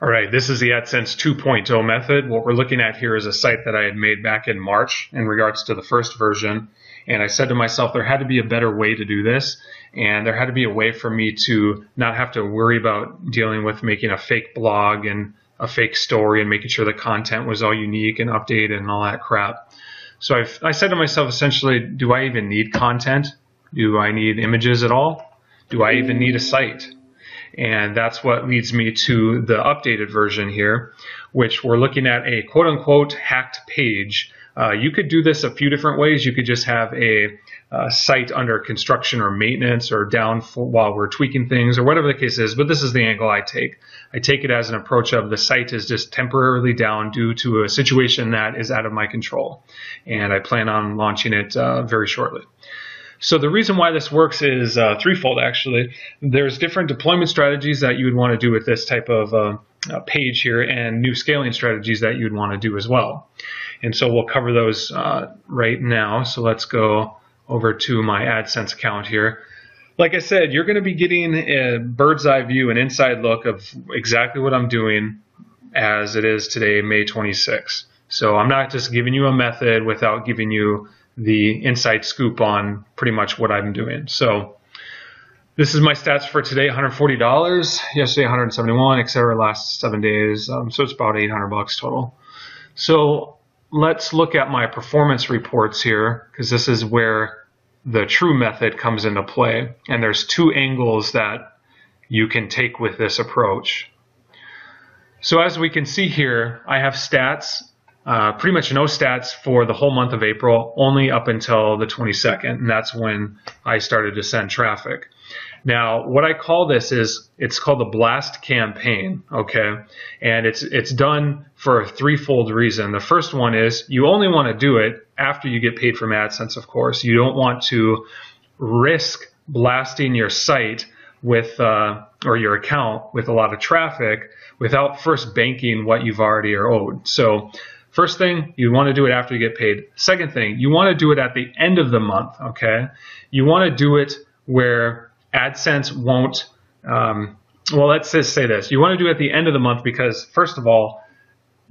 All right, this is the AdSense 2.0 method. What we're looking at here is a site that I had made back in March in regards to the first version. And I said to myself, there had to be a better way to do this. And there had to be a way for me to not have to worry about dealing with making a fake blog and a fake story and making sure the content was all unique and updated and all that crap. So I said to myself, essentially, do I even need content? Do I need images at all? Do I even need a site? And that's what leads me to the updated version here, which we're looking at a quote-unquote hacked page. You could do this a few different ways. You could just have a site under construction or maintenance or down while we're tweaking things or whatever the case is, but this is the angle I take. I take it as an approach of the site is just temporarily down due to a situation that is out of my control, and I plan on launching it very shortly. So the reason why this works is threefold, actually. There's different deployment strategies that you would want to do with this type of page here, and new scaling strategies that you'd want to do as well. And so we'll cover those right now. So let's go over to my AdSense account here. Like I said, you're going to be getting a bird's eye view, an inside look of exactly what I'm doing as it is today, May 26th. So I'm not just giving you a method without giving you the inside scoop on pretty much what I'm doing. So this is my stats for today: $140, yesterday $171, etc. Last 7 days, so it's about $800 total. So let's look at my performance reports here, because this is where the true method comes into play. And there's two angles that you can take with this approach. So as we can see here, I have stats. Pretty much no stats for the whole month of April, only up until the 22nd, and that's when I started to send traffic. Now, what I call this is, it's called the blast campaign, okay? And it's done for a threefold reason. The first one is you only want to do it after you get paid from AdSense, of course. You don't want to risk blasting your site with or your account with a lot of traffic without first banking what you've already are owed. So first thing, you want to do it after you get paid. Second thing, you want to do it at the end of the month, okay? You want to do it where AdSense won't, well, let's just say this. You want to do it at the end of the month because, first of all,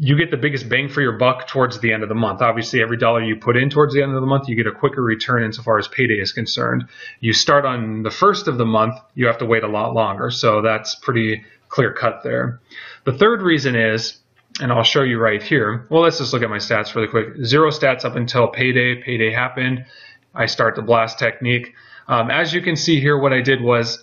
you get the biggest bang for your buck towards the end of the month. Obviously, every dollar you put in towards the end of the month, you get a quicker return insofar as payday is concerned. You start on the first of the month, you have to wait a lot longer. So that's pretty clear cut there. The third reason is, and I'll show you right here. Well, let's just look at my stats really quick. 0 stats up until payday. Payday happened. I start the blast technique. As you can see here, what I did was,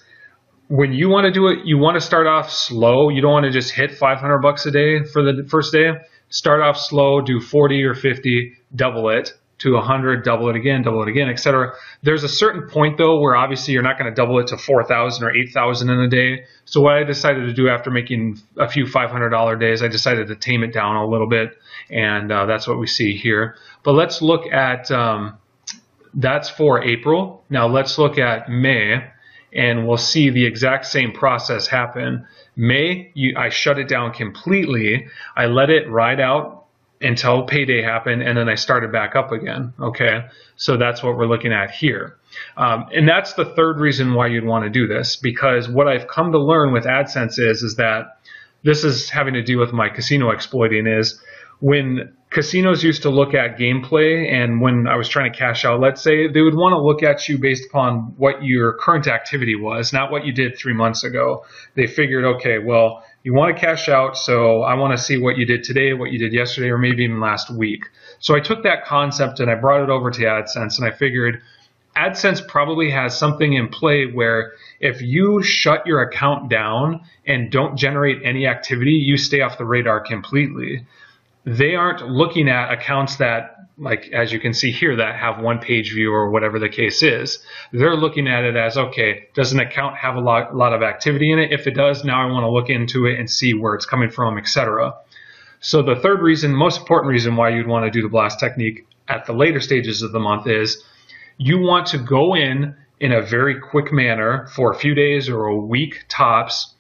when you want to do it, you want to start off slow. You don't want to just hit $500 a day for the first day. Start off slow, do 40 or 50, double it to 100, double it again, etc. There's a certain point though where obviously you're not going to double it to 4,000 or 8,000 in a day. So what I decided to do after making a few $500 days, I decided to tame it down a little bit, and that's what we see here. But let's look at that's for April. Now let's look at May, and we'll see the exact same process happen. May, I shut it down completely. I let it ride out until payday happened, and then I started back up again, okay? So that's what we're looking at here. And that's the third reason why you'd want to do this, because what I've come to learn with AdSense is that this is having to do with my casino exploiting is, when casinos used to look at gameplay, and when I was trying to cash out, let's say, they would want to look at you based upon what your current activity was, not what you did 3 months ago. They figured, okay, well, you want to cash out, so I want to see what you did today, what you did yesterday, or maybe even last week. So I took that concept and I brought it over to AdSense, and I figured AdSense probably has something in play where if you shut your account down and don't generate any activity, you stay off the radar completely. They aren't looking at accounts that, like as you can see here, that have one page view or whatever the case is. They're looking at it as, okay, does an account have a lot of activity in it? If it does, now I want to look into it and see where it's coming from, etc. So the third reason, most important reason why you'd want to do the blast technique at the later stages of the month is you want to go in a very quick manner for a few days or a week tops,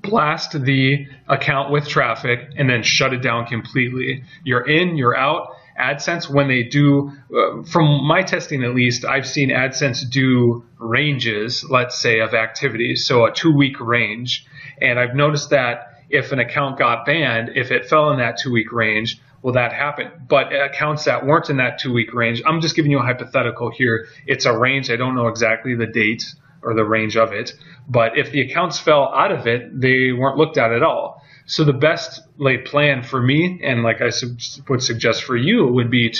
blast the account with traffic, and then shut it down completely. You're in, you're out. AdSense, when they do, from my testing at least, I've seen AdSense do ranges, let's say, of activities, so a 2-week range. And I've noticed that if an account got banned, if it fell in that 2-week range, well, that happened. But accounts that weren't in that 2-week range, I'm just giving you a hypothetical here. It's a range. I don't know exactly the date or the range of it. But if the accounts fell out of it, they weren't looked at all. So the best laid plan for me, and like I would suggest for you, would be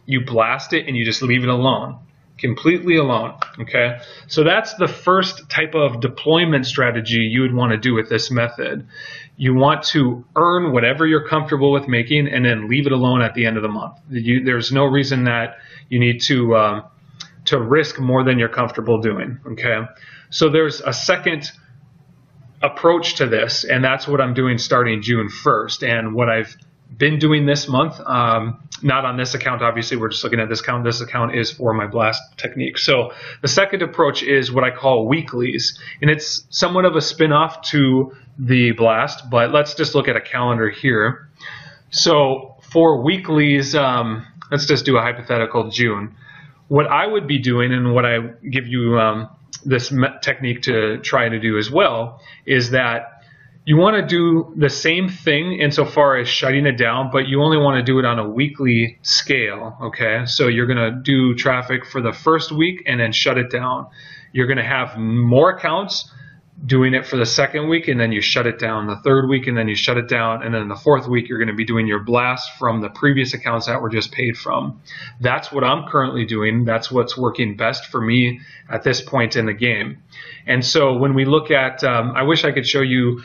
you blast it and you just leave it alone. Completely alone. Okay, so that's the first type of deployment strategy you would want to do with this method. You want to earn whatever you're comfortable with making and then leave it alone at the end of the month. There's no reason that you need to risk more than you're comfortable doing. Okay, so there's a second approach to this, and that's what I'm doing starting June 1st, and what I've been doing this month. Not on this account, obviously, we're just looking at this account. This account is for my blast technique. So the second approach is what I call weeklies, and it's somewhat of a spin-off to the blast, but let's just look at a calendar here. So for weeklies, let's just do a hypothetical June. What I would be doing, and what I give you this technique to try to do as well, is that you want to do the same thing insofar as shutting it down, but you only want to do it on a weekly scale, okay? So you're going to do traffic for the first week and then shut it down. You're going to have more accounts doing it for the second week, and then you shut it down the third week, and then you shut it down, and then the fourth week you're going to be doing your blast from the previous accounts that were just paid from. That's what I'm currently doing. That's what's working best for me at this point in the game. And so when we look at, I wish I could show you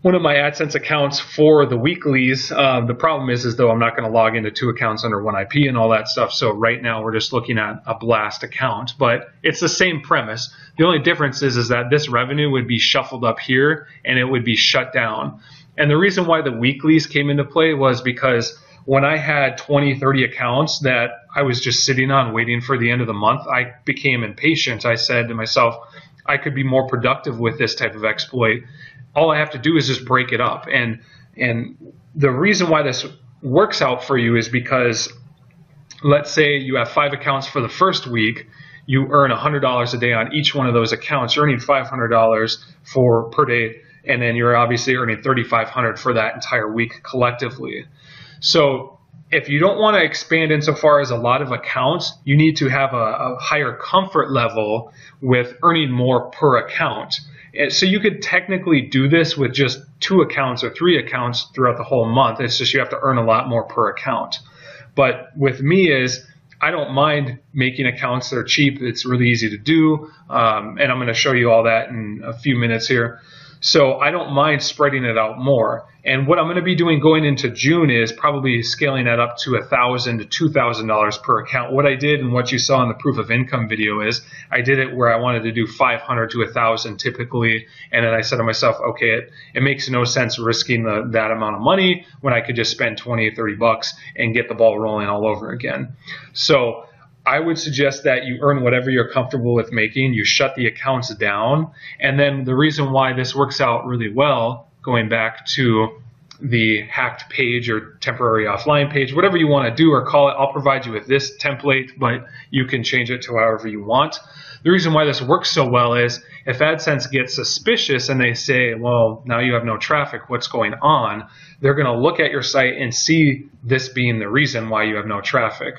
one of my AdSense accounts for the weeklies. The problem is though I'm not going to log into 2 accounts under 1 IP and all that stuff. So right now we're just looking at a blast account, but it's the same premise. The only difference is that this revenue would be shuffled up here and it would be shut down. And the reason why the weeklies came into play was because when I had 20, 30 accounts that I was just sitting on waiting for the end of the month, I became impatient. I said to myself, I could be more productive with this type of exploit. All I have to do is just break it up. And the reason why this works out for you is because, let's say you have 5 accounts for the first week, you earn $100 a day on each one of those accounts. You're earning $500 per day, and then you're obviously earning $3,500 for that entire week collectively. So if you don't want to expand insofar as a lot of accounts, you need to have a higher comfort level with earning more per account. So you could technically do this with just 2 accounts or 3 accounts throughout the whole month. It's just you have to earn a lot more per account. But with me is, I don't mind making accounts that are cheap. It's really easy to do. And I'm going to show you all that in a few minutes here. So I don't mind spreading it out more. And what I'm going to be doing going into June is probably scaling that up to $1,000 to $2,000 per account. What I did and what you saw in the proof of income video is I did it where I wanted to do 500 to 1,000 typically. And then I said to myself, okay, it makes no sense risking that amount of money when I could just spend 20 or 30 bucks and get the ball rolling all over again. So I would suggest that you earn whatever you're comfortable with making. You shut the accounts down. And then the reason why this works out really well, going back to the hacked page or temporary offline page, whatever you want to do or call it, I'll provide you with this template, but you can change it to however you want. The reason why this works so well is if AdSense gets suspicious and they say, well, now you have no traffic, what's going on? They're going to look at your site and see this being the reason why you have no traffic.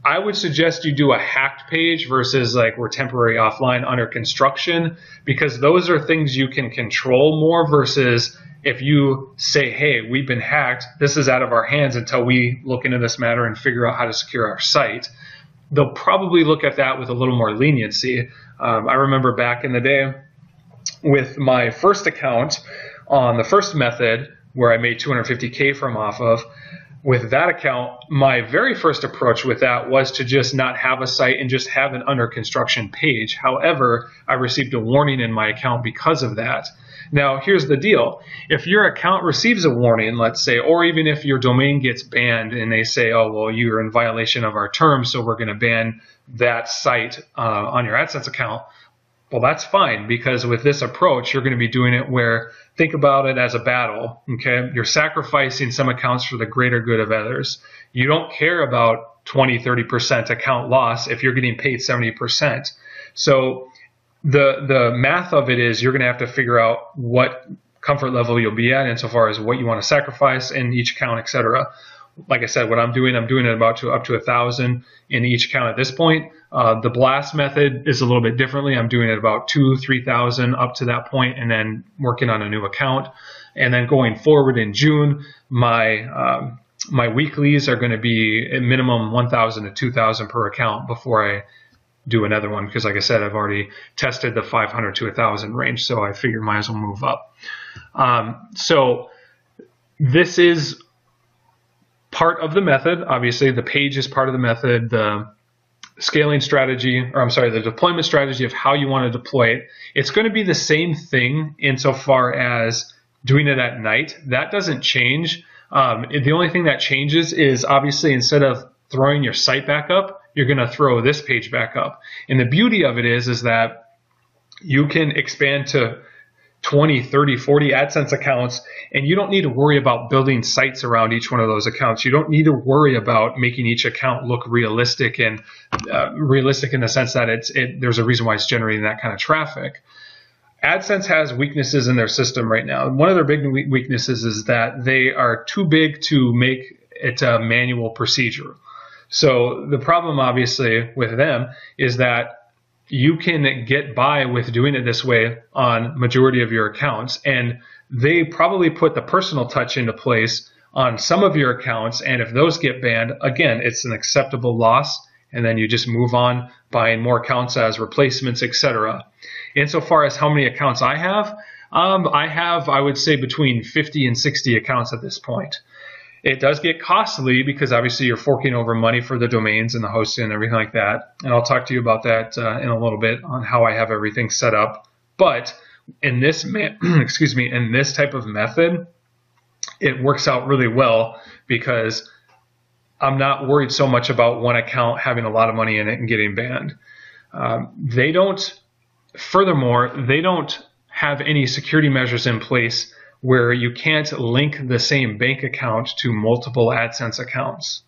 I would suggest you do a hacked page versus like we're temporary offline under construction, because those are things you can control more versus if you say, hey, we've been hacked, this is out of our hands until we look into this matter and figure out how to secure our site. They'll probably look at that with a little more leniency. I remember back in the day with my first account on the first method where I made $250K from off of, with that account, my very first approach with that was to just not have a site and just have an under construction page. However, I received a warning in my account because of that. Now, here's the deal. If your account receives a warning, let's say, or even if your domain gets banned and they say, oh, well, you're in violation of our terms, so we're going to ban that site on your AdSense account, well, that's fine, because with this approach, you're going to be doing it where, think about it as a battle, okay? You're sacrificing some accounts for the greater good of others. You don't care about 20, 30% account loss if you're getting paid 70%. So the math of it is you're going to have to figure out what comfort level you'll be at insofar as what you want to sacrifice in each account, etc. Like I said, what I'm doing it up to 1,000 in each account at this point. The blast method is a little bit differently. I'm doing it about 2,000-3,000 up to that point, and then working on a new account. And then going forward in June, my weeklies are going to be at minimum 1,000 to 2,000 per account before I do another one, because like I said, I've already tested the 500 to 1,000 range, so I figured might as well move up. So this is part of the method. Obviously, the page is part of the method. The scaling strategy, or I'm sorry, the deployment strategy of how you want to deploy it, it's going to be the same thing insofar as doing it at night. That doesn't change. The only thing that changes is obviously instead of throwing your site back up, you're going to throw this page back up. And the beauty of it is that you can expand to 20, 30, 40 AdSense accounts, and you don't need to worry about building sites around each one of those accounts. You don't need to worry about making each account look realistic, and realistic in the sense that there's a reason why it's generating that kind of traffic. AdSense has weaknesses in their system right now. One of their big weaknesses is that they are too big to make it a manual procedure. So the problem obviously with them is that you can get by with doing it this way on majority of your accounts, and they probably put the personal touch into place on some of your accounts, and if those get banned, again, it's an acceptable loss, and then you just move on buying more accounts as replacements, etc. Insofar as how many accounts I have, I would say between 50 and 60 accounts at this point. It does get costly because obviously you're forking over money for the domains and the hosting and everything like that. And I'll talk to you about that in a little bit on how I have everything set up. But in this, in this type of method, it works out really well because I'm not worried so much about one account having a lot of money in it and getting banned. Furthermore, they don't have any security measures in place where you can't link the same bank account to multiple AdSense accounts.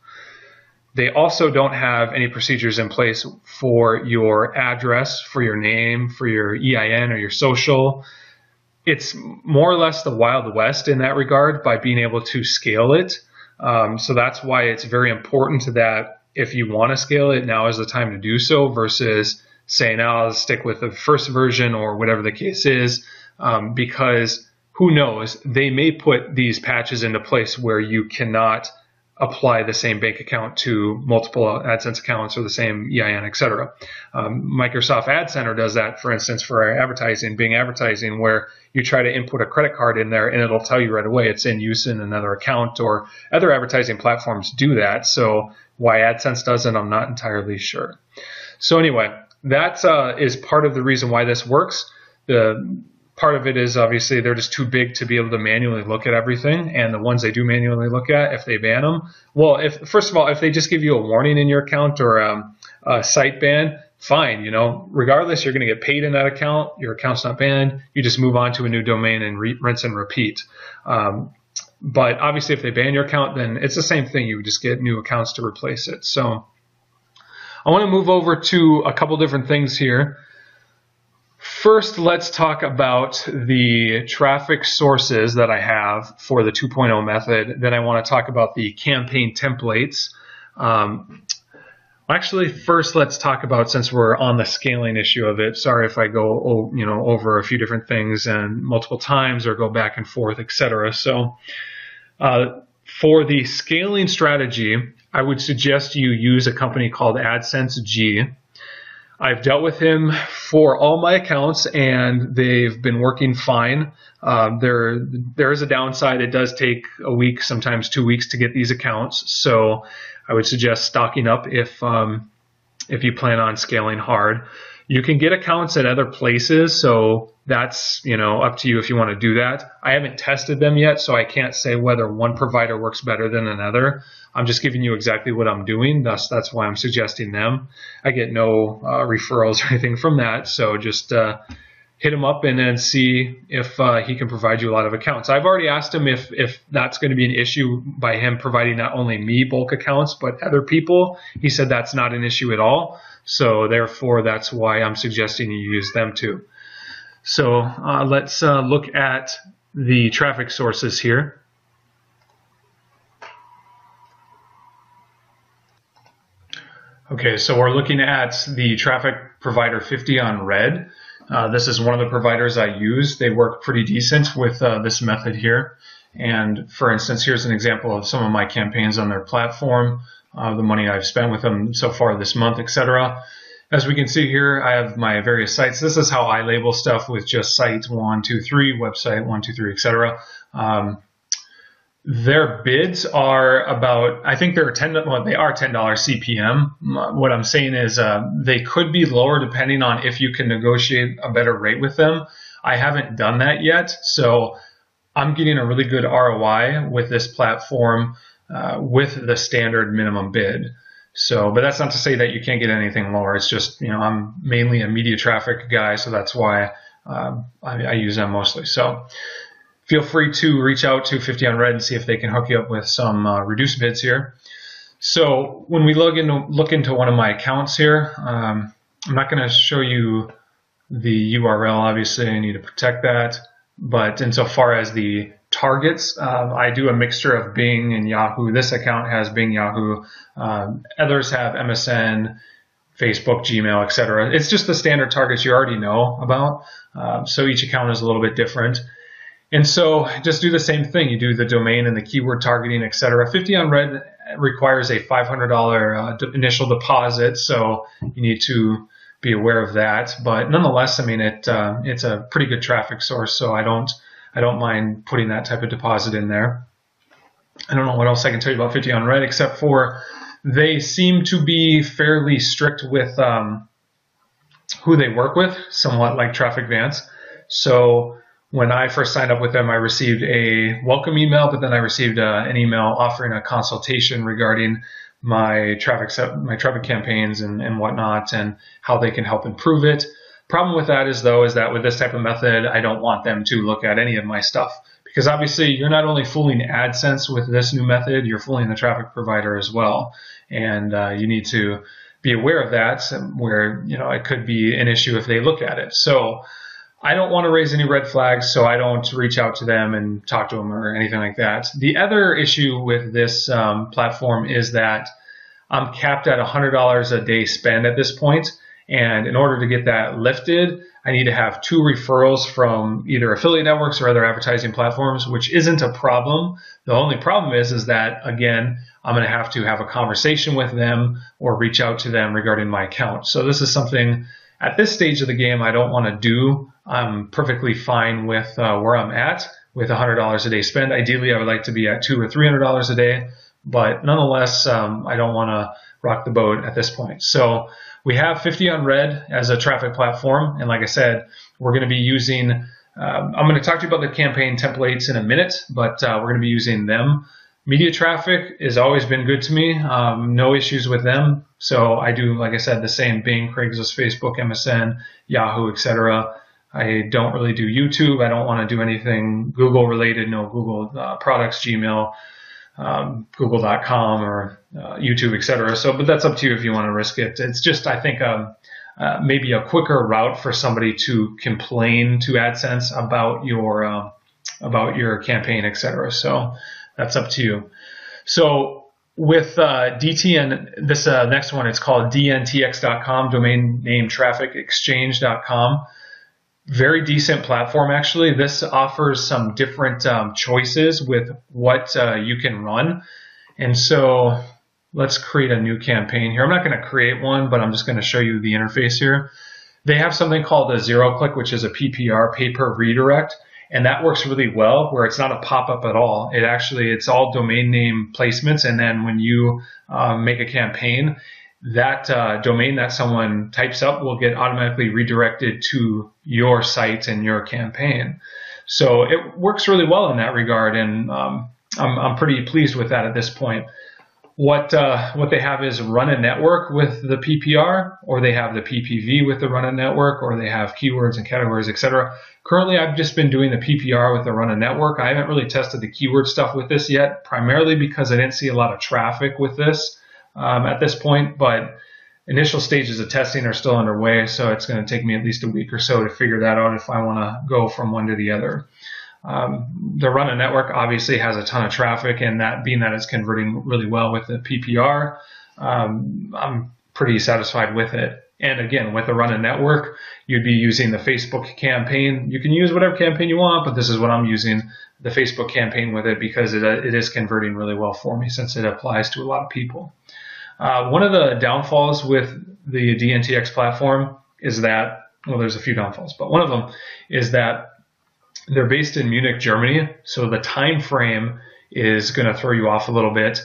They also don't have any procedures in place for your address, for your name, for your EIN or your social. It's more or less the Wild West in that regard by being able to scale it. So that's why it's very important that if you want to scale it, now is the time to do so versus saying, I'll stick with the first version or whatever the case is, because who knows, they may put these patches into place where you cannot apply the same bank account to multiple AdSense accounts or the same EIN, etc. Microsoft Ad Center does that, for instance, for advertising, Bing advertising, where you try to input a credit card in there and it'll tell you right away it's in use in another account, or other advertising platforms do that. So why AdSense doesn't, I'm not entirely sure. So anyway, that is part of the reason why this works. The part of it is obviously they're just too big to be able to manually look at everything, and the ones they do manually look at, if they ban them, well, first of all, if they just give you a warning in your account or a site ban, fine, regardless, you're going to get paid in that account, your account's not banned, you just move on to a new domain and rinse and repeat. But obviously if they ban your account, then it's the same thing, you would just get new accounts to replace it. So I want to move over to a couple different things here. First, let's talk about the traffic sources that I have for the 2.0 method. Then I want to talk about the campaign templates. Actually, first let's talk about, since we're on the scaling issue of it, sorry if I go over a few different things and multiple times or go back and forth, etc. So for the scaling strategy, I would suggest you use a company called AdSense G. I've dealt with him for all my accounts and they've been working fine. There is a downside. It does take a week, sometimes 2 weeks to get these accounts. So I would suggest stocking up if you plan on scaling hard. You can get accounts at other places, so that's up to you if you want to do that. I haven't tested them yet, so I can't say whether one provider works better than another. I'm just giving you exactly what I'm doing. That's why I'm suggesting them. I get no referrals or anything from that, so just hit him up and then see if he can provide you a lot of accounts. I've already asked him if that's going to be an issue by him providing not only me bulk accounts but other people. He said that's not an issue at all. So therefore, that's why I'm suggesting you use them too. So let's look at the traffic sources here. Okay, so we're looking at the traffic provider 50 on red. This is one of the providers I use. They work pretty decent with this method here. And for instance, here's an example of some of my campaigns on their platform, the money I've spent with them so far this month, etc. As we can see here, I have my various sites. This is how I label stuff, with just site 1, 2, 3, website 1, 2, 3, etc. Their bids are about, I think they're they are $10 CPM. What I'm saying is they could be lower depending on if you can negotiate a better rate with them. I haven't done that yet, so I'm getting a really good ROI with this platform with the standard minimum bid. So, but that's not to say that you can't get anything lower. It's just, you know, I'm mainly a media traffic guy, so that's why I use them mostly. So feel free to reach out to 50 on Red and see if they can hook you up with some reduced bids here. So when we look into one of my accounts here, I'm not going to show you the URL. Obviously, I need to protect that. But insofar as the targets, I do a mixture of Bing and Yahoo. This account has Bing, Yahoo. Others have MSN, Facebook, Gmail, etc. It's just the standard targets you already know about. So each account is a little bit different. And so just do the same thing. You do the domain and the keyword targeting, etc. 50 on Red requires a $500 initial deposit, so you need to be aware of that. But nonetheless, I mean, it's a pretty good traffic source, so I don't mind putting that type of deposit in there. I don't know what else I can tell you about 50 on Red, except for they seem to be fairly strict with who they work with, somewhat like Traffic Vance. So when I first signed up with them, I received a welcome email, but then I received an email offering a consultation regarding my traffic campaigns and whatnot, and how they can help improve it. Problem with that is that with this type of method, I don't want them to look at any of my stuff, because obviously you're not only fooling AdSense with this new method, you're fooling the traffic provider as well, and you need to be aware of that, where, you know, it could be an issue if they look at it. So I don't want to raise any red flags, so I don't reach out to them and talk to them or anything like that. The other issue with this platform is that I'm capped at $100 a day spend at this point, and in order to get that lifted, I need to have 2 referrals from either affiliate networks or other advertising platforms, which isn't a problem. The only problem is that, again, I'm going to have a conversation with them or reach out to them regarding my account. So this is something at this stage of the game I don't want to do. I'm perfectly fine with where I'm at with $100 a day spend. Ideally, I would like to be at $200 or $300 a day, but nonetheless, I don't want to rock the boat at this point. So we have 50 on Red as a traffic platform, and like I said, we're going to be using, I'm going to talk to you about the campaign templates in a minute, but we're going to be using them. Media traffic has always been good to me, no issues with them. So I do, like I said, the same: Bing, Craigslist, Facebook, MSN, Yahoo, etc. I don't really do YouTube. I don't want to do anything Google related, no Google products, Gmail, Google.com or YouTube, etc. So, but that's up to you if you want to risk it. It's just, I think, maybe a quicker route for somebody to complain to AdSense about your campaign, etc. So that's up to you. So with DTN, this next one, it's called dntx.com, domain name traffic exchange.com. Very decent platform, actually. This offers some different choices with what you can run. And so let's create a new campaign here. I'm not going to create one, but I'm just going to show you the interface here. They have something called a zero-click, which is a PPR, pay-per-redirect. And that works really well, where it's not a pop-up at all. It's all domain name placements. And then when you make a campaign, that domain that someone types up will get automatically redirected to your site and your campaign. So it works really well in that regard, and I'm pretty pleased with that at this point. What they have is run a network with the PPR, or they have the PPV with the run a network, or they have keywords and categories, etc. Currently, I've just been doing the PPR with the run a network. I haven't really tested the keyword stuff with this yet, primarily because I didn't see a lot of traffic with this at this point, but initial stages of testing are still underway, so it's going to take me at least a week or so to figure that out if I want to go from one to the other. The run a network obviously has a ton of traffic, and that being that it's converting really well with the PPR, I'm pretty satisfied with it. And again, with the run a network, you'd be using the Facebook campaign. You can use whatever campaign you want, but this is what I'm using, the Facebook campaign with it, because it is converting really well for me since it applies to a lot of people. One of the downfalls with the DNTX platform is that, well, there's a few downfalls, but one of them is that they're based in Munich, Germany, so the time frame is going to throw you off a little bit.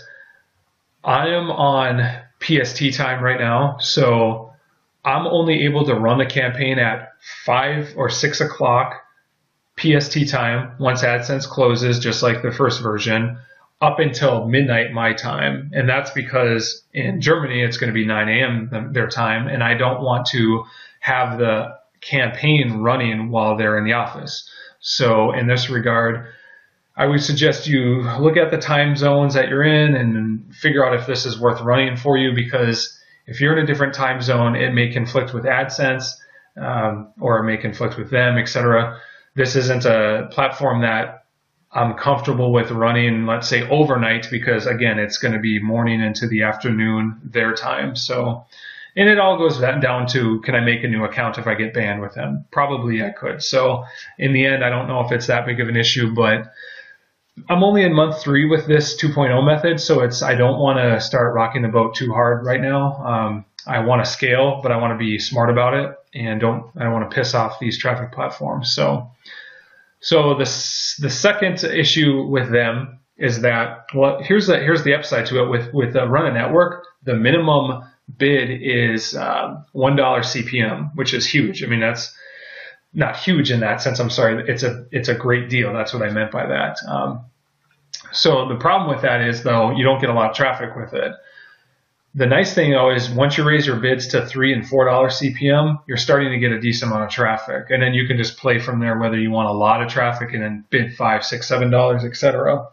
I am on PST time right now, so I'm only able to run the campaign at 5 or 6 o'clock PST time once AdSense closes, just like the first version, up until midnight my time. And that's because in Germany it's going to be 9 a.m. their time, and I don't want to have the campaign running while they're in the office. So in this regard, I would suggest you look at the time zones that you're in and figure out if this is worth running for you, because if you're in a different time zone, it may conflict with AdSense, or it may conflict with them, etc. This isn't a platform that I'm comfortable with running, let's say, overnight, because again, it's going to be morning into the afternoon their time. So, and it all goes down to, can I make a new account if I get banned with them? Probably I could. So in the end, I don't know if it's that big of an issue, but I'm only in month 3 with this 2.0 method, so I don't want to start rocking the boat too hard right now. I want to scale, but I want to be smart about it, and I don't want to piss off these traffic platforms. So the second issue with them is that, well, here's the upside to it. With the run a network, the minimum bid is $1 CPM, which is huge. I mean, that's not huge in that sense. I'm sorry. It's a great deal. That's what I meant by that. So the problem with that is, though, you don't get a lot of traffic with it. The nice thing, though, is once you raise your bids to $3 and $4 CPM, you're starting to get a decent amount of traffic, and then you can just play from there whether you want a lot of traffic and then bid $5, $6, $7, etc.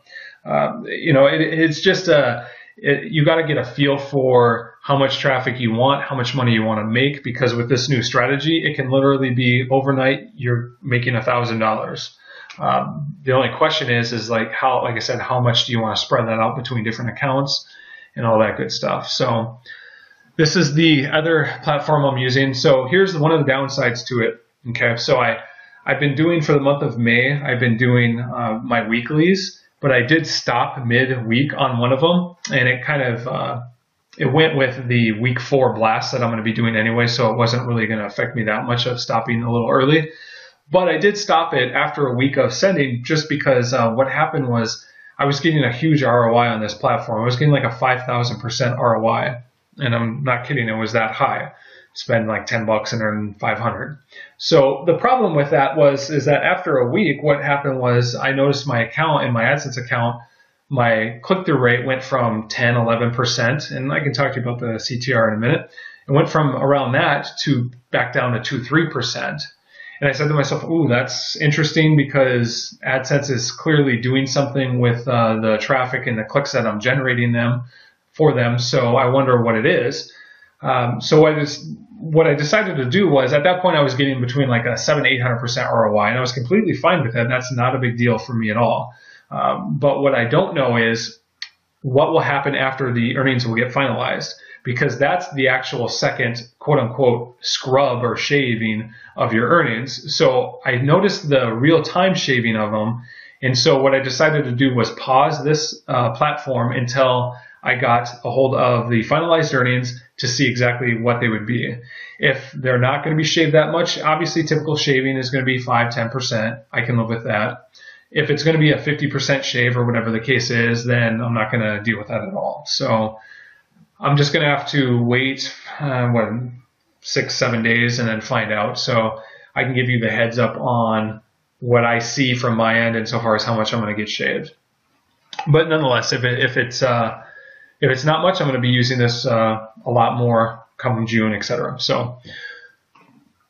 It's just you got to get a feel for how much traffic you want, how much money you want to make, because with this new strategy, it can literally be overnight you're making $1,000. The only question is like I said, how much do you want to spread that out between different accounts and all that good stuff. So this is the other platform I'm using. So here's one of the downsides to it. Okay, so I've been doing, for the month of May, I've been doing my weeklies, but I did stop mid-week on one of them, and it kind of it went with the week 4 blast that I'm going to be doing anyway, so it wasn't really going to affect me that much of stopping a little early. But I did stop it after a week of sending, just because what happened was I was getting a huge ROI on this platform. I was getting like a 5,000% ROI, and I'm not kidding, it was that high. Spend like $10 and earn 500. So the problem with that is that after a week, what happened was I noticed my account, in my AdSense account, my click-through rate went from 10, 11%, and I can talk to you about the CTR in a minute. It went from around that to back down to 2, 3%. And I said to myself, ooh, that's interesting, because AdSense is clearly doing something with the traffic and the clicks that I'm generating for them. So I wonder what it is. So what I decided to do was, at that point, I was getting between like a 700-800% ROI, and I was completely fine with that. That's not a big deal for me at all. But what I don't know is what will happen after the earnings will get finalized, because that's the actual second quote-unquote scrub or shaving of your earnings. So I noticed the real-time shaving of them, and so what I decided to do was pause this platform until I got a hold of the finalized earnings to see exactly what they would be. If they're not going to be shaved that much, obviously typical shaving is going to be 5-10%. I can live with that. If it's going to be a 50% shave or whatever the case is, then I'm not going to deal with that at all. So I'm just going to have to wait 6-7 days and then find out. So I can give you the heads up on what I see from my end insofar as how much I'm going to get shaved. But nonetheless, if it's not much, I'm going to be using this a lot more come June, etc. So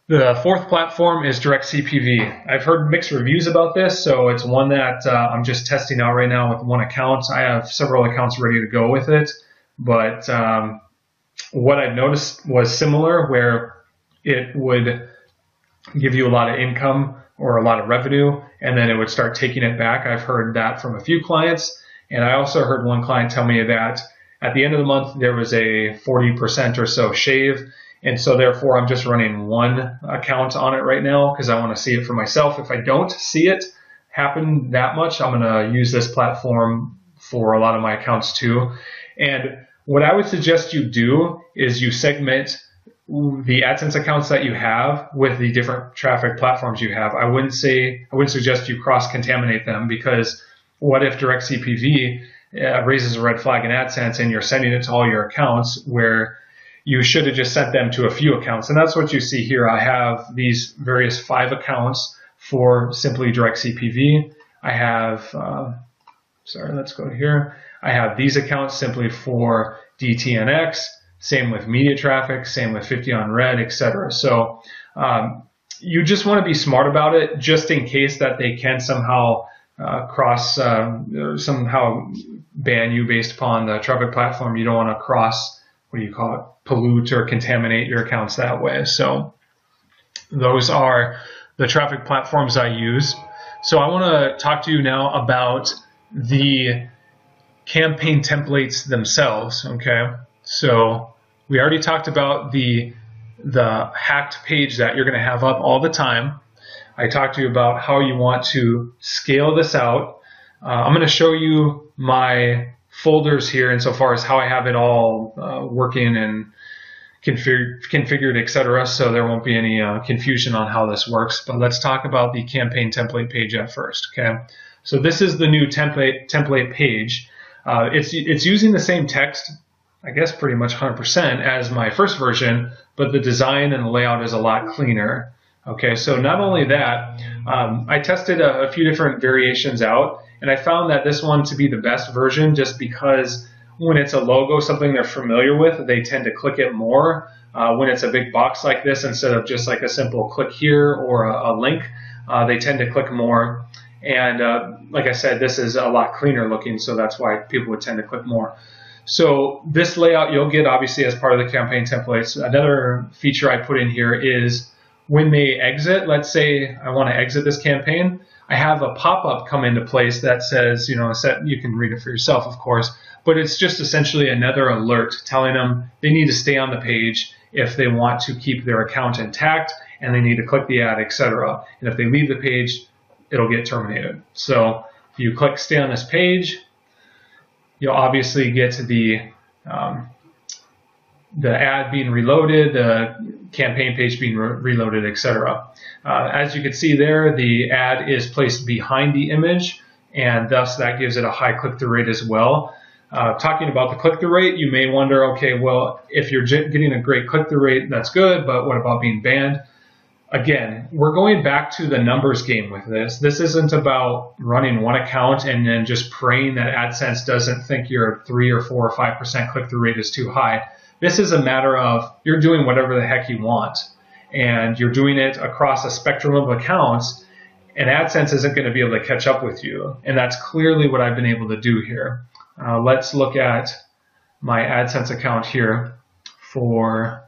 the fourth platform is Direct CPV. I've heard mixed reviews about this, so it's one that I'm just testing out right now with one account. I have several accounts ready to go with it, but what I've noticed was similar, where it would give you a lot of income or a lot of revenue, and then it would start taking it back. I've heard that from a few clients, and I also heard one client tell me that at the end of the month there was a 40% or so shave, and so therefore I'm just running one account on it right now because I want to see it for myself. If I don't see it happen that much, I'm going to use this platform for a lot of my accounts too. And what I would suggest you do is you segment the AdSense accounts that you have with the different traffic platforms you have. I wouldn't suggest you cross-contaminate them, because what if direct CPV raises a red flag in AdSense and you're sending it to all your accounts where you should have just sent them to a few accounts? And that's what you see here. I have these various 5 accounts for simply direct CPV. I have, let's go here. I have these accounts simply for DTNX, same with media traffic, same with 50 on red, etc. So you just want to be smart about it, just in case that they can somehow somehow ban you based upon the traffic platform. You don't want to pollute or contaminate your accounts that way. So those are the traffic platforms I use. So I want to talk to you now about the campaign templates themselves. Okay, so we already talked about the hacked page that you're going to have up all the time. I talked to you about how you want to scale this out. I'm going to show you my folders here insofar as how I have it all working and configured, etc. So there won't be any confusion on how this works. But let's talk about the campaign template page at first. Okay, so this is the new template page. It's using the same text, I guess pretty much 100% as my first version, but the design and the layout is a lot cleaner. Okay, so not only that, I tested a few different variations out, and I found that this one to be the best version, just because when it's a logo, something they're familiar with, they tend to click it more. When it's a big box like this, instead of just like a simple click here or a link, they tend to click more. And like I said, this is a lot cleaner looking, so that's why people would tend to click more. So this layout you'll get obviously as part of the campaign templates. Another feature I put in here is when they exit, let's say I want to exit this campaign, I have a pop-up come into place that says, you can read it for yourself, of course, but it's just essentially another alert telling them they need to stay on the page if they want to keep their account intact, and they need to click the ad, etc. And if they leave the page, it'll get terminated. So if you click stay on this page, you'll obviously get the ad being reloaded, the campaign page being reloaded, etc. As you can see there, the ad is placed behind the image, and thus that gives it a high click-through rate as well. Talking about the click-through rate, you may wonder, okay, well, if you're getting a great click-through rate, that's good, but what about being banned? Again, we're going back to the numbers game with this. This isn't about running one account and then just praying that AdSense doesn't think your 3 or 4 or 5% click-through rate is too high. This is a matter of you're doing whatever the heck you want, and you're doing it across a spectrum of accounts, and AdSense isn't going to be able to catch up with you. And that's clearly what I've been able to do here. Let's look at my AdSense account here for...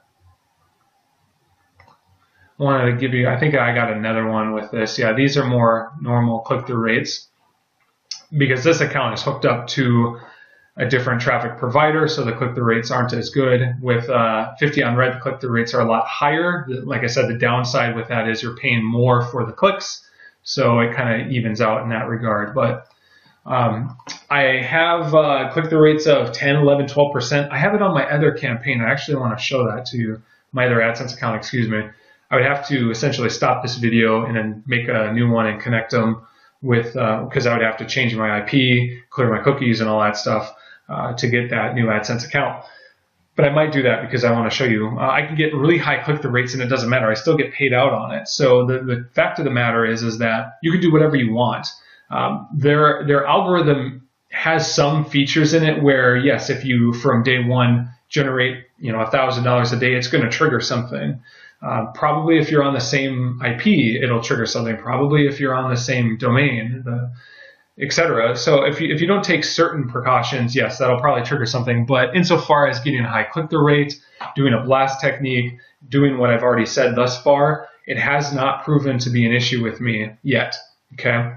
I wanted to give you, I think I got another one with this. Yeah, these are more normal click-through rates because this account is hooked up to a different traffic provider, so the click-through rates aren't as good. With 50 on red, the click-through rates are a lot higher. Like I said, the downside with that is you're paying more for the clicks, so it kind of evens out in that regard. But I have click-through rates of 10, 11, 12%. I have it on my other campaign. I actually want to show that to you, my other AdSense account, excuse me. I would have to essentially stop this video and then make a new one and connect them with, because I would have to change my IP, clear my cookies and all that stuff to get that new AdSense account. But I might do that because I want to show you. I can get really high click-through rates and it doesn't matter. I still get paid out on it. So the fact of the matter is that you can do whatever you want. Their algorithm has some features in it where, yes, if you from day one generate $1,000 a day, it's going to trigger something. Probably if you're on the same IP, it'll trigger something. Probably if you're on the same domain, etc. So if you don't take certain precautions, yes, that'll probably trigger something. But insofar as getting a high click-through rate, doing a blast technique, doing what I've already said thus far, it has not proven to be an issue with me yet. Okay,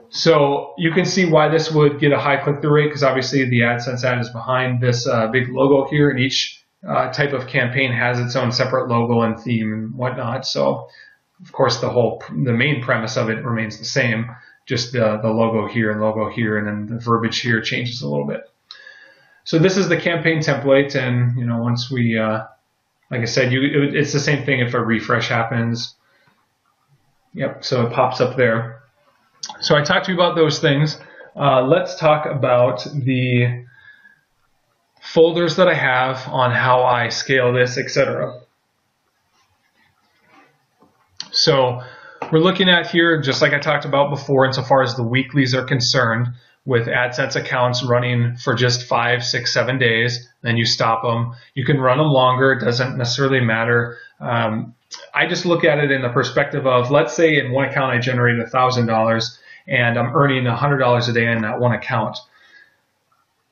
so you can see why this would get a high click-through rate, because obviously the AdSense ad is behind this big logo here, and each type of campaign has its own separate logo and theme and whatnot. So of course the main premise of it remains the same, just the logo here, and then the verbiage here changes a little bit. So this is the campaign template, and once we like I said, it's the same thing if a refresh happens. Yep, so it pops up there. So I talked to you about those things. Let's talk about the folders that I have on how I scale this, etc. So we're looking at here, just like I talked about before, insofar as the weeklies are concerned, with AdSense accounts running for just 5, 6, 7 days, then you stop them. You can run them longer, it doesn't necessarily matter. I just look at it in the perspective of, let's say in one account I generated $1,000 and I'm earning $100 a day in that one account.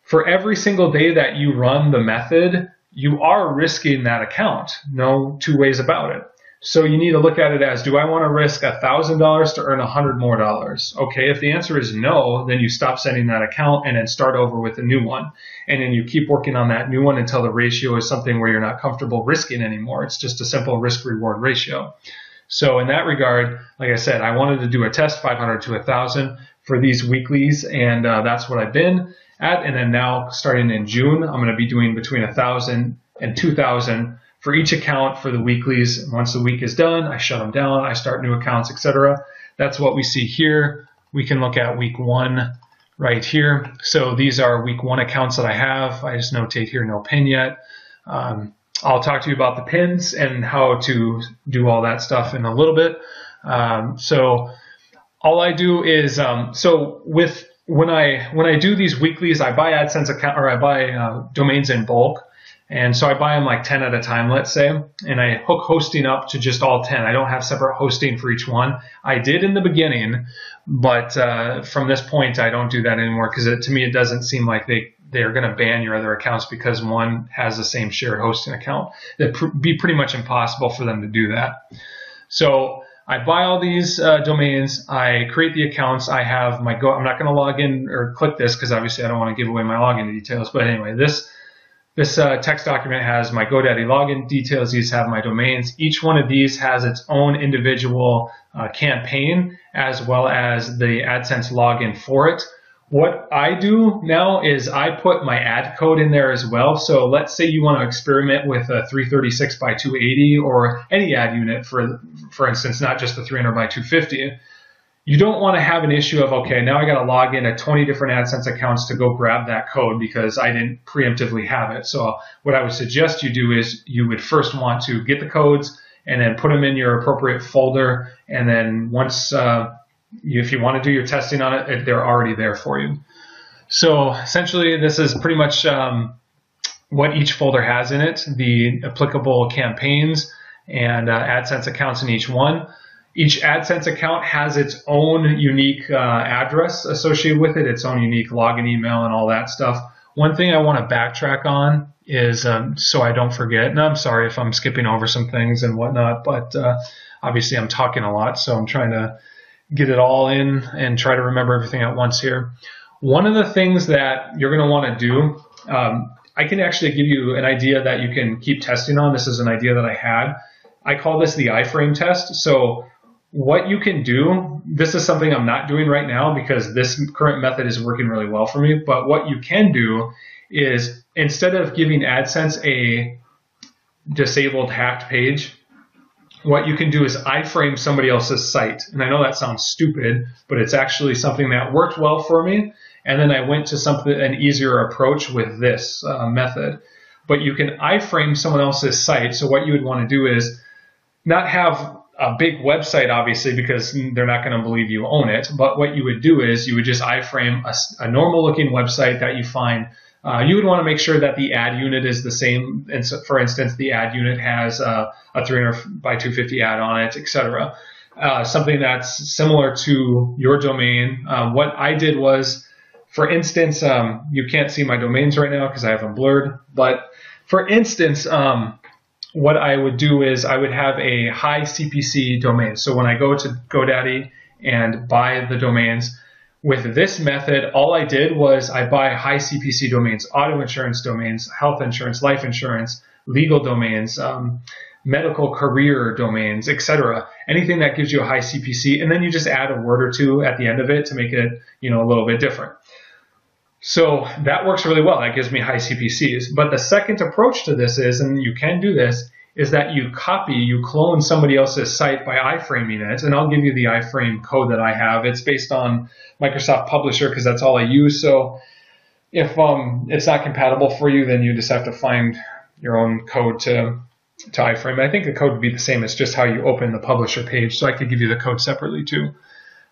For every single day that you run the method, you are risking that account. No two ways about it. So you need to look at it as, do I want to risk $1,000 to earn $100 more? Okay, if the answer is no, then you stop sending that account and then start over with a new one. And then you keep working on that new one until the ratio is something where you're not comfortable risking anymore. It's just a simple risk-reward ratio. So in that regard, like I said, I wanted to do a test, 500 to 1,000 for these weeklies, and that's what I've been at. And then now, starting in June, I'm going to be doing between 1,000 and 2,000 for each account for the weeklies. Once the week is done, I shut them down, I start new accounts, etc. That's what we see here. We can look at week 1 right here. So these are week 1 accounts that I have. I just notate here, no pin yet. I'll talk to you about the pins and how to do all that stuff in a little bit. So all I do is, when I do these weeklies, I buy AdSense account, or I buy domains in bulk. And so I buy them like 10 at a time, let's say, and I hook hosting up to just all 10. I don't have separate hosting for each one. I did in the beginning, but from this point, I don't do that anymore, because to me, it doesn't seem like they're going to ban your other accounts because one has the same shared hosting account. It'd be pretty much impossible for them to do that. So I buy all these domains, I create the accounts, I have my I'm not going to log in or click this because obviously I don't want to give away my login details, but anyway, this text document has my GoDaddy login details. These have my domains. Each one of these has its own individual campaign, as well as the AdSense login for it. What I do now is I put my ad code in there as well. So let's say you want to experiment with a 336 by 280 or any ad unit, for instance, not just the 300 by 250. You don't want to have an issue of, okay, now I got to log in at 20 different AdSense accounts to go grab that code because I didn't preemptively have it. So what I would suggest you do is you would first want to get the codes and then put them in your appropriate folder. And then once, if you want to do your testing on it, they're already there for you. So essentially, this is pretty much what each folder has in it, the applicable campaigns and AdSense accounts in each one. Each AdSense account has its own unique address associated with it, its own unique login email and all that stuff. One thing I want to backtrack on is, so I don't forget, and I'm sorry if I'm skipping over some things and whatnot, but obviously I'm talking a lot, so I'm trying to get it all in and try to remember everything at once here. One of the things that you're going to want to do, I can actually give you an idea that you can keep testing on. This is an idea that I had. I call this the iframe test. So what you can do, this is something I'm not doing right now because this current method is working really well for me, but what you can do is instead of giving AdSense a disabled hacked page, what you can do is iframe somebody else's site. And I know that sounds stupid, but it's actually something that worked well for me. And then I went to an easier approach with this method. But you can iframe someone else's site. So what you would want to do is not have a big website, obviously, because they're not going to believe you own it. But what you would do is you would just iframe a normal looking website that you find. You would want to make sure that the ad unit is the same. And so, for instance, the ad unit has a 300 by 250 ad on it, etc. Something that's similar to your domain. What I did was, for instance, you can't see my domains right now because I have them blurred. But for instance, what I would do is I would have a high CPC domain. So when I go to GoDaddy and buy the domains, with this method, all I did was I buy high CPC domains, auto insurance domains, health insurance, life insurance, legal domains, medical career domains, etc. Anything that gives you a high CPC, and then you just add a word or two at the end of it to make it, a little bit different. So that works really well. That gives me high CPCs. But the second approach to this is, and you can do this, is that you clone somebody else's site by iframing it. And I'll give you the iframe code that I have. It's based on Microsoft Publisher because that's all I use. So if it's not compatible for you, then you just have to find your own code to iframe. I think the code would be the same. It's just how you open the Publisher page. So I could give you the code separately too.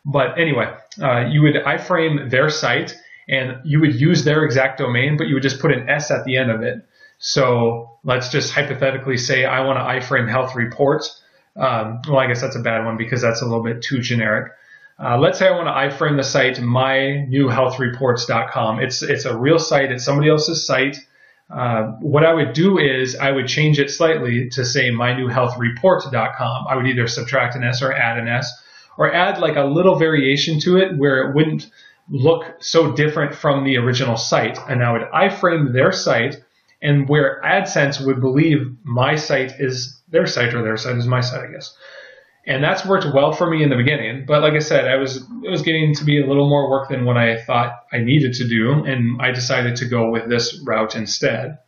But anyway, you would iframe their site and you would use their exact domain, but you would just put an S at the end of it. So let's just hypothetically say I want to iframe health reports. Well, I guess that's a bad one because that's a little bit too generic. Let's say I want to iframe the site mynewhealthreports.com. It's a real site. It's somebody else's site. What I would do is I would change it slightly to say mynewhealthreport.com. I would either subtract an S or add an S, or add like a little variation to it where it wouldn't look so different from the original site. And I would iframe their site, and where AdSense would believe my site is their site or their site is my site, I guess. And that's worked well for me in the beginning. But like I said, it was getting to be a little more work than what I thought I needed to do. And I decided to go with this route instead.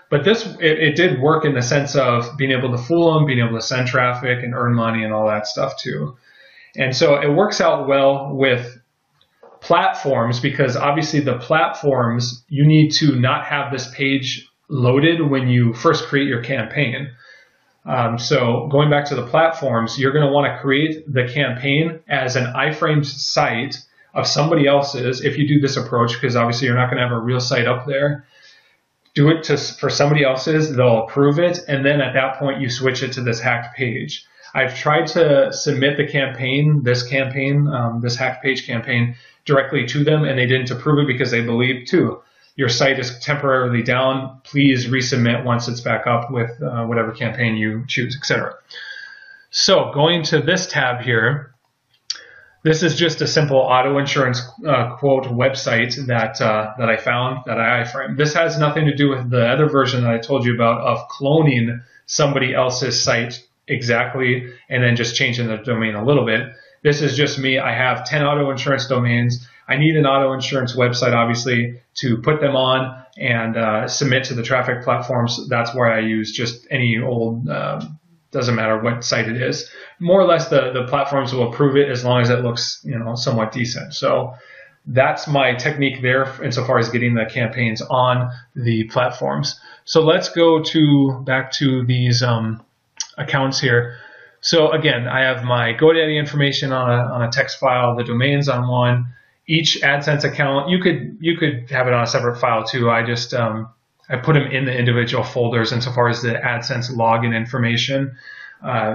But it did work in the sense of being able to fool them, being able to send traffic and earn money and all that stuff too. And so it works out well with platforms because obviously the platforms, you need to not have this page loaded when you first create your campaign. So going back to the platforms, you're going to want to create the campaign as an iframed site of somebody else's if you do this approach, because obviously you're not going to have a real site up there. Do it for somebody else's, they'll approve it, and then at that point you switch it to this hacked page. I've tried to submit the campaign, this hacked page campaign, directly to them, and they didn't approve it because they believe too, your site is temporarily down. Please resubmit once it's back up with whatever campaign you choose, etc. So going to this tab here, this is just a simple auto insurance quote website that I found that I iframed. This has nothing to do with the other version that I told you about of cloning somebody else's site exactly and then just changing the domain a little bit. This is just me. I have 10 auto insurance domains. I need an auto insurance website, obviously, to put them on and submit to the traffic platforms. That's where I use just any old, doesn't matter what site it is. More or less, the platforms will approve it as long as it looks, somewhat decent. So that's my technique there insofar as getting the campaigns on the platforms. So let's go back to these accounts here. So again, I have my GoDaddy information on a text file, the domains on one. Each AdSense account, you could have it on a separate file too. I just I put them in the individual folders insofar as the AdSense login information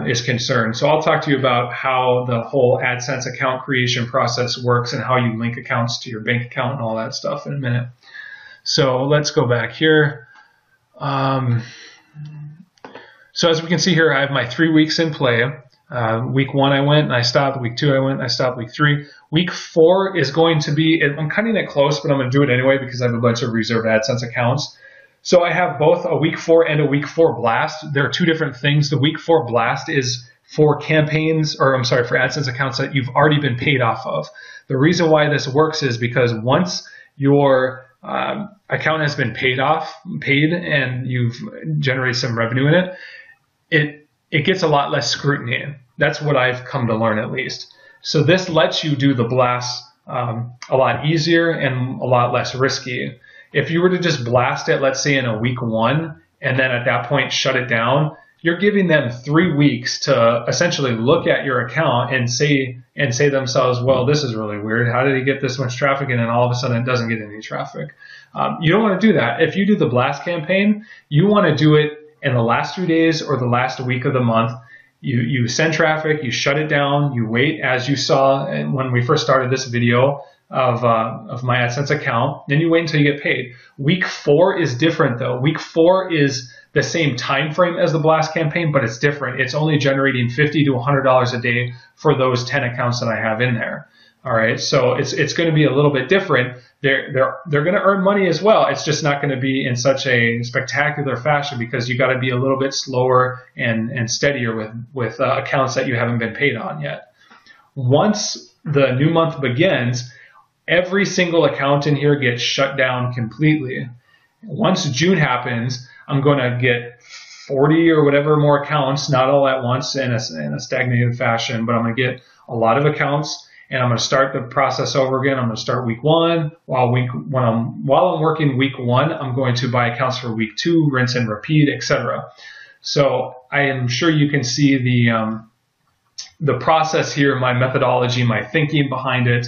is concerned. So I'll talk to you about how the whole AdSense account creation process works and how you link accounts to your bank account and all that stuff in a minute. So let's go back here. So as we can see here, I have my 3 weeks in play. Week 1 I went and I stopped. Week 2 I went and I stopped. Week 3. Week 4 is going to be, I'm cutting it close, but I'm going to do it anyway because I have a bunch of reserved AdSense accounts. So I have both a week 4 and a week 4 blast. There are two different things. The week 4 blast is for campaigns, or I'm sorry, for AdSense accounts that you've already been paid off of. The reason why this works is because once your account has been paid and you've generated some revenue in it, it gets a lot less scrutiny. That's what I've come to learn, at least. So this lets you do the blast a lot easier and a lot less risky. If you were to just blast it, let's say in a week 1, and then at that point shut it down, you're giving them 3 weeks to essentially look at your account and say to themselves, well, this is really weird. How did he get this much traffic and then all of a sudden it doesn't get any traffic? You don't want to do that. If you do the blast campaign, you want to do it in the last 3 days or the last week of the month. You send traffic, you shut it down, you wait, as you saw when we first started this video of my AdSense account, then you wait until you get paid. Week 4 is different though. Week 4 is the same time frame as the blast campaign, but it's different. It's only generating $50 to $100 a day for those 10 accounts that I have in there. All right, so it's going to be a little bit different. They're going to earn money as well. It's just not going to be in such a spectacular fashion because you got to be a little bit slower and steadier with accounts that you haven't been paid on yet. Once the new month begins, every single account in here gets shut down completely. Once June happens, I'm going to get 40 or whatever more accounts, not all at once in a stagnated fashion, but I'm going to get a lot of accounts. And I'm going to start the process over again. I'm going to start week 1. While I'm working week 1, I'm going to buy accounts for week 2, rinse and repeat, etc. So I am sure you can see the process here, my methodology, my thinking behind it.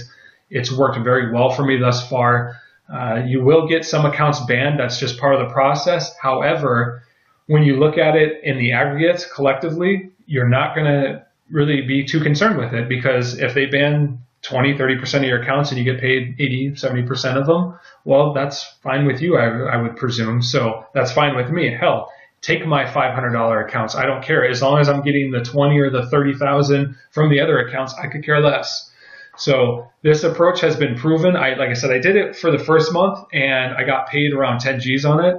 It's worked very well for me thus far. You will get some accounts banned. That's just part of the process. However, when you look at it in the aggregate collectively, you're not going to really be too concerned with it, because if they ban 20-30% of your accounts and you get paid 80-70% of them, well, that's fine with you, I would presume. So that's fine with me. Hell, take my $500 accounts. I don't care. As long as I'm getting the 20 or the 30,000 from the other accounts, I could care less. So this approach has been proven. Like I said, I did it for the first month and I got paid around 10 G's on it.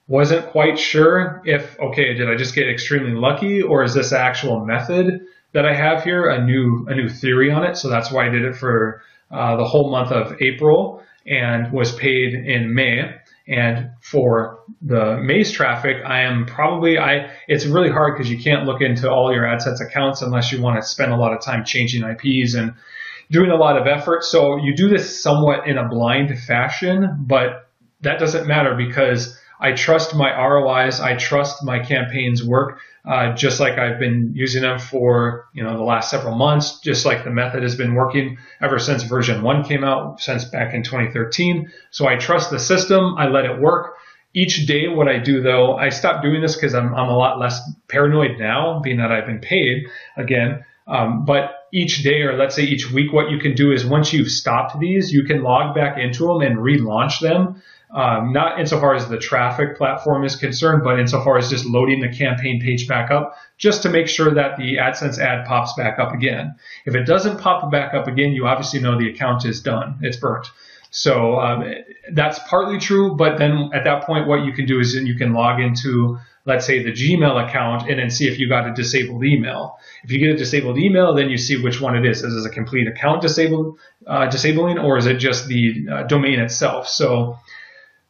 Wasn't quite sure if, okay, did I just get extremely lucky, or is this actual method that I have here a new theory on it? So that's why I did it for the whole month of April and was paid in May. And for the May's traffic, it's really hard because you can't look into all your AdSense accounts unless you want to spend a lot of time changing IPs and doing a lot of effort. So you do this somewhat in a blind fashion, but that doesn't matter because I trust my ROIs. I trust my campaigns work, just like I've been using them for the last several months, just like the method has been working ever since version 1 came out, since back in 2013. So I trust the system. I let it work. Each day, what I do though, I stopped doing this because I'm a lot less paranoid now, being that I've been paid again. But each day, or let's say each week, what you can do is once you've stopped these, you can log back into them and relaunch them. Not insofar as the traffic platform is concerned, but insofar as just loading the campaign page back up, just to make sure that the AdSense ad pops back up again. If it doesn't pop back up again, you obviously know the account is done. It's burnt. So that's partly true, but then at that point, what you can do is you can log into, let's say, the Gmail account and then see if you got a disabled email. If you get a disabled email, then you see which one it is. Is it a complete account disabling, or is it just the domain itself? So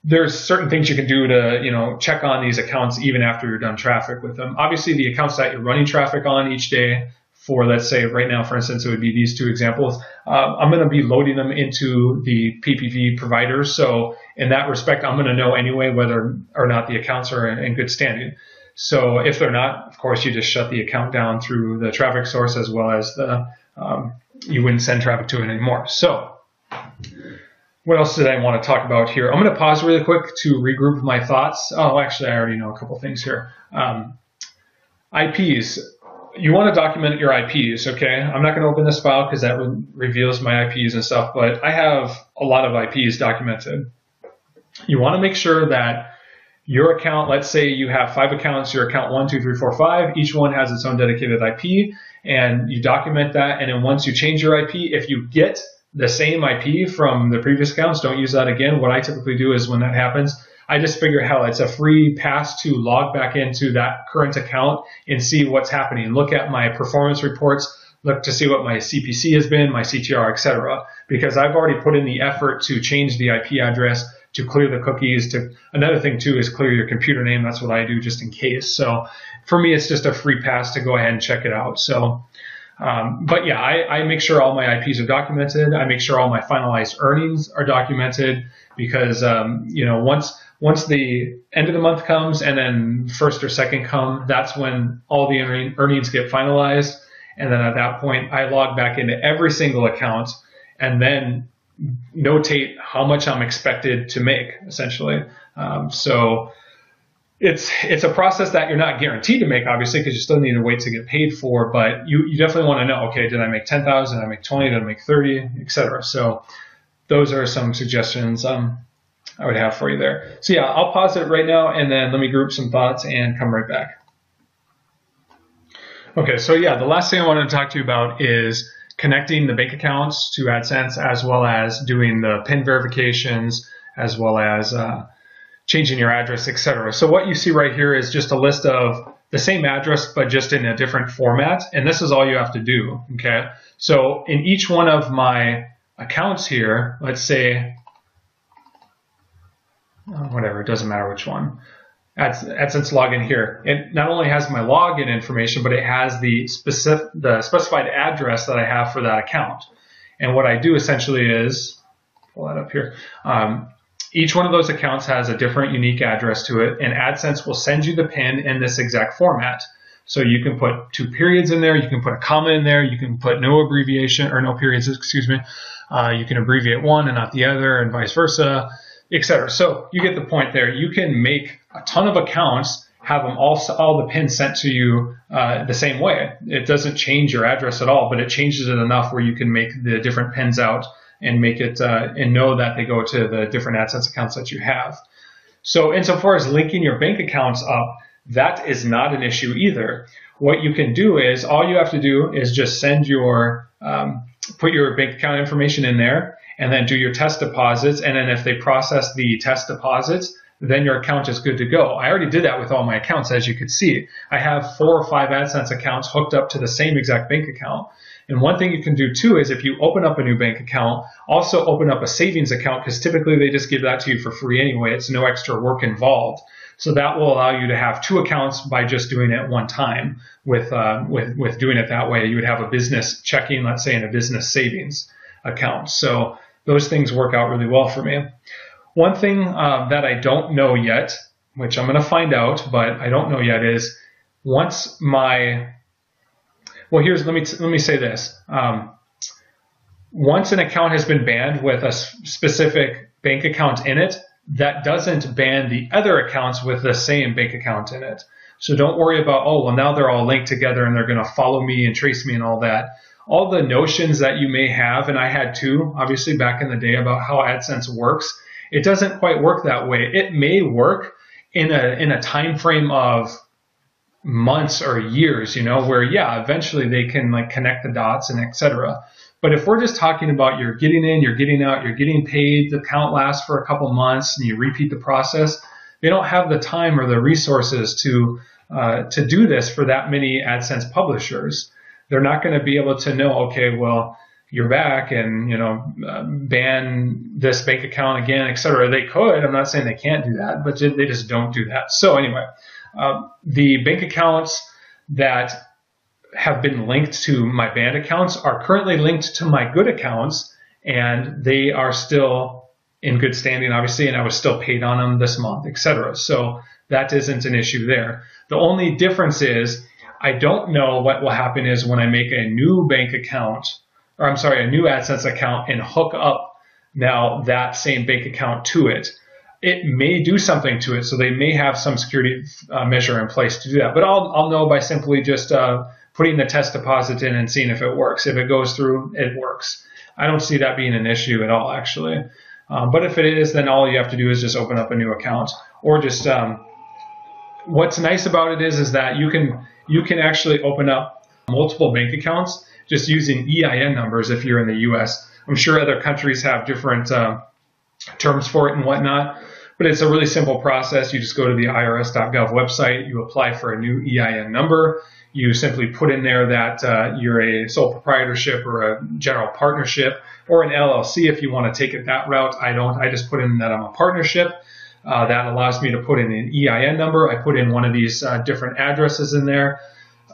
there's certain things you can do to, check on these accounts even after you're done traffic with them. Obviously, the accounts that you're running traffic on each day, for, let's say, right now, for instance, it would be these 2 examples. I'm going to be loading them into the PPV providers. So in that respect, I'm going to know anyway whether or not the accounts are in good standing. So if they're not, of course, you just shut the account down through the traffic source, as well as you wouldn't send traffic to it anymore. So what else did I want to talk about here? I'm going to pause really quick to regroup my thoughts. Oh, actually, I already know a couple things here. IPs. You want to document your IPs, okay? I'm not going to open this file because that reveals my IPs and stuff, but I have a lot of IPs documented. You want to make sure that your account, let's say you have 5 accounts, your account 1, 2, 3, 4, 5, each one has its own dedicated IP, and you document that, and then once you change your IP, if you get the same IP from the previous accounts, don't use that again. What I typically do is when that happens, I just figure, hell, it's a free pass to log back into that current account and see what's happening. Look at my performance reports, look to see what my CPC has been, my CTR, etc. Because I've already put in the effort to change the IP address, to clear the cookies. Another thing too is clear your computer name. That's what I do just in case. So for me, it's just a free pass to go ahead and check it out. So, but yeah, I make sure all my IPs are documented. I make sure all my finalized earnings are documented because once the end of the month comes and then first or second come, that's when all the earnings get finalized. And then at that point, I log back into every single account and then notate how much I'm expected to make, essentially. So it's a process that you're not guaranteed to make, obviously, because you still need to wait to get paid for. But you definitely want to know, okay, did I make 10,000? Did I make 20? Did I make 30? Etc. So those are some suggestions. I would have for you there. So yeah, I'll pause it right now and then let me group some thoughts and come right back. Okay, so yeah, the last thing I wanted to talk to you about is connecting the bank accounts to AdSense, as well as doing the PIN verifications, as well as changing your address, etc. So what you see right here is just a list of the same address, but just in a different format. And this is all you have to do, okay? So in each one of my accounts here, let's say, whatever, it doesn't matter which one. AdSense login here. It not only has my login information, but it has the specified address that I have for that account. And what I do essentially is, pull that up here, each one of those accounts has a different unique address to it, and AdSense will send you the PIN in this exact format. So you can put 2 periods in there, you can put a comma in there, you can put no abbreviation, or no periods, excuse me. You can abbreviate one and not the other, and vice versa, etc. So you get the point there. You can make a ton of accounts, have them all the PINs sent to you the same way. It doesn't change your address at all, but it changes it enough where you can make the different PINs out and make it and know that they go to the different AdSense accounts that you have. So insofar as linking your bank accounts up, that is not an issue either. What you can do is, all you have to do is just send your, put your bank account information in there, and then do your test deposits. And then if they process the test deposits, then your account is good to go. I already did that with all my accounts, as you could see. I have 4 or 5 AdSense accounts hooked up to the same exact bank account. And one thing you can do too is, if you open up a new bank account, also open up a savings account, because typically they just give that to you for free anyway. It's no extra work involved. So that will allow you to have 2 accounts by just doing it one time. With doing it that way, you would have a business checking, let's say, and a business savings account. So those things work out really well for me. One thing that I don't know yet, which I'm going to find out, but I don't know yet, is once my, well, here's, let me say this. Once an account has been banned with a specific bank account in it, that doesn't ban the other accounts with the same bank account in it. So don't worry about, oh, well, now they're all linked together and they're going to follow me and trace me and all that. All the notions that you may have, and I had too, obviously, back in the day, about how AdSense works, it doesn't quite work that way. It may work in a time frame of months or years, you know, where, yeah, eventually they can like connect the dots and etc. But if we're just talking about you're getting in, you're getting out, you're getting paid, the account lasts for a couple months, and you repeat the process, they don't have the time or the resources to do this for that many AdSense publishers. They're not going to be able to know, okay, well, you're back, and, you know, ban this bank account again, etc. They could. I'm not saying they can't do that, but they just don't do that. So anyway, the bank accounts that have been linked to my banned accounts are currently linked to my good accounts, and they are still in good standing, obviously, and I was still paid on them this month, etc. So that isn't an issue there. The only difference is, I don't know what will happen is when I make a new bank account, or I'm sorry, a new AdSense account, and hook up now that same bank account to it. It may do something to it, so they may have some security measure in place to do that. But I'll know by simply just putting the test deposit in and seeing if it works. If it goes through, it works. I don't see that being an issue at all, actually. But if it is, then all you have to do is just open up a new account, or just what's nice about it is that you can actually open up multiple bank accounts just using EIN numbers if you're in the U.S. I'm sure other countries have different terms for it and whatnot, but it's a really simple process. You just go to the irs.gov website, you apply for a new EIN number, you simply put in there that you're a sole proprietorship or a general partnership or an LLC if you want to take it that route. I don't. I just put in that I'm a partnership. That allows me to put in an EIN number. I put in one of these different addresses in there,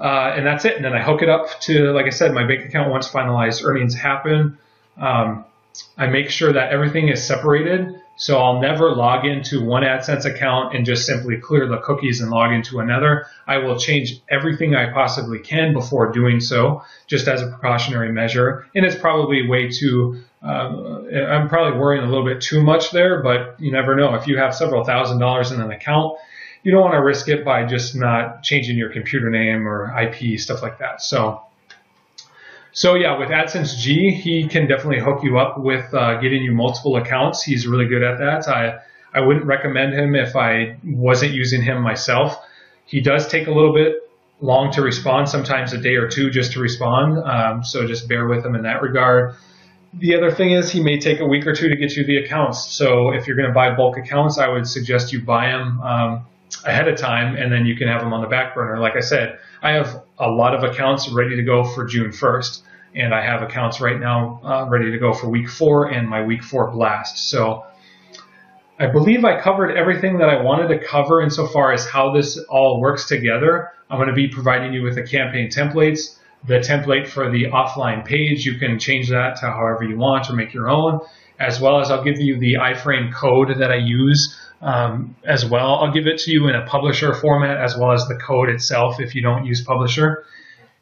and that's it. And then I hook it up to, like I said, my bank account. Once finalized earnings happen, I make sure that everything is separated. So I'll never log into one AdSense account and just simply clear the cookies and log into another. I will change everything I possibly can before doing so, just as a precautionary measure. And it's probably way too, I'm probably worrying a little bit too much there, but you never know. If you have several $1,000s in an account, you don't want to risk it by just not changing your computer name or IP, stuff like that. So So yeah, with AdSense G, he can definitely hook you up with getting you multiple accounts. He's really good at that. I wouldn't recommend him if I wasn't using him myself. He does take a little bit long to respond, sometimes a day or two just to respond. So just bear with him in that regard. The other thing is he may take a week or two to get you the accounts. So if you're going to buy bulk accounts, I would suggest you buy them ahead of time, and then you can have them on the back burner. Like I said, I have a lot of accounts ready to go for June 1st, and I have accounts right now ready to go for week 4 and my week 4 blast. So I believe I covered everything that I wanted to cover insofar as how this all works together. I'm going to be providing you with the campaign templates. The template for the offline page, you can change that to however you want or make your own, as well as I'll give you the iframe code that I use as well. I'll give it to you in a publisher format as well as the code itself if you don't use publisher.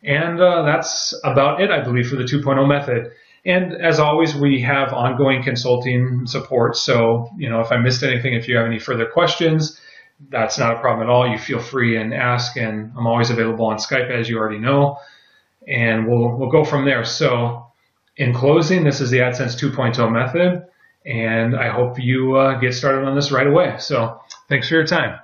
And that's about it, I believe, for the 2.0 method. And as always, we have ongoing consulting support. So, if I missed anything, if you have any further questions, that's not a problem at all. You feel free and ask, and I'm always available on Skype, as you already know. And we'll go from there. So in closing, this is the AdSense 2.0 method, and I hope you get started on this right away. So thanks for your time.